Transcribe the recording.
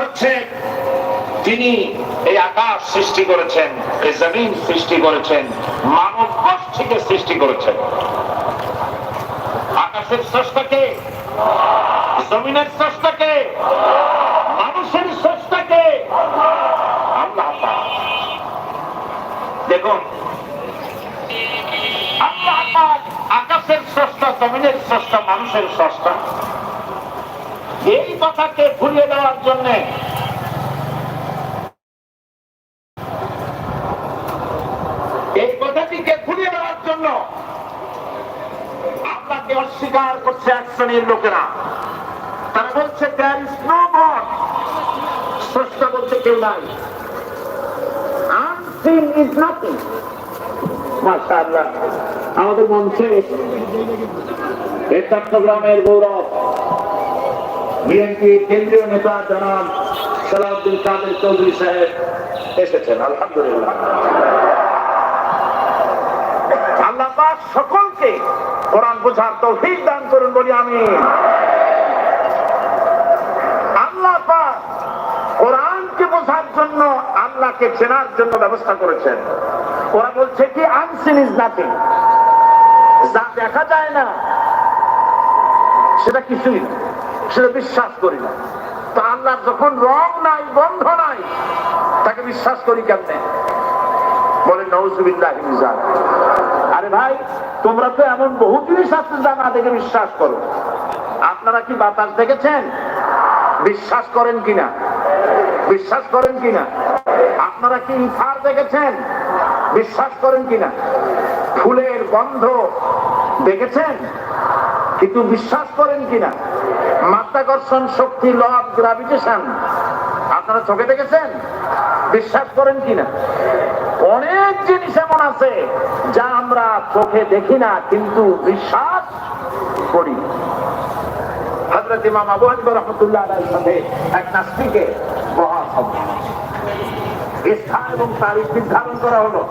হচ্ছে তিনি এই আকাশ সৃষ্টি করেছেন, এই জমিন সৃষ্টি করেছেন, মানব গোষ্ঠীকে সৃষ্টি করেছেন। আকাশের স্রষ্টাকে, জমিনের স্রষ্টাকে, মানুষের স্রষ্টাকে আল্লাহ পাক। দেখুন, আল্লাহ পাক আকাশের স্রষ্টা, জমিনের স্রষ্টা, মানুষের স্রষ্টা। এই কথাকে ভুলিয়ে দেওয়ার জন্য এই কথাটিকে ভুলিয়ে দেওয়ার জন্য আল্লাহকে অস্বীকার করছে এক শ্রেণীর লোকেরা। তারা বলছে there is no God, স্রষ্টা বলতে কেউ নাই, unseen is nothing। মাশাআল্লাহ, আমাদের মঞ্চে এই চট্টগ্রামের গৌরব বিএনপি কেন্দ্রীয় নেতা জনাব সালাউদ্দিন কাদের চৌধুরী সাহেব এসেছেন। আলহামদুলিল্লাহ, আল্লাহ পাক সকলকে কোরআন বোঝার তৌফিক দান করুন বলি আমিন। আল্লাহ পাক কোরআনকে বোঝার জন্য, আল্লাহকে চেনার জন্য ব্যবস্থা করেছেন। ওরা বলছে কি আনসিন ইজ নাথিং, যা দেখা যায় না সেটা কিছুই না, সেটা বিশ্বাস করি না। তো আল্লাহর যখন রং নাই, গন্ধ নাই, তাকে বিশ্বাস করি কেমনে? বলেন নাউযুবিল্লাহি মিন যালিক। আরে ভাই, তোমরা তো এমন বহু জিনিস আছে যা না দেখে বিশ্বাস করো। আপনারা কি বাতাস দেখেছেন? বিশ্বাস করেন কিনা? বিশ্বাস করেন কিনা? আপনারা কি ইথার দেখেছেন? বিশ্বাস করেন কিনা? ফুলের গন্ধ দেখেছেন কিন্তু বিশ্বাস করেন কিনা? মাধ্যাকর্ষণ শক্তি, ল অফ গ্রাভিটেশন আপনারা চোখে দেখেছেন? বিশ্বাস করেন কিনা? অনেক জিনিস এমন আছে যা আমরা চোখে দেখি না কিন্তু বিশ্বাস করি। হযরত ইমাম আবু হানিফা রাহমাতুল্লাহ আলাইহির সাথে এক নাস্তিকের বহস হবে। স্থান এবং তারিখ নির্ধারণ করা হলো।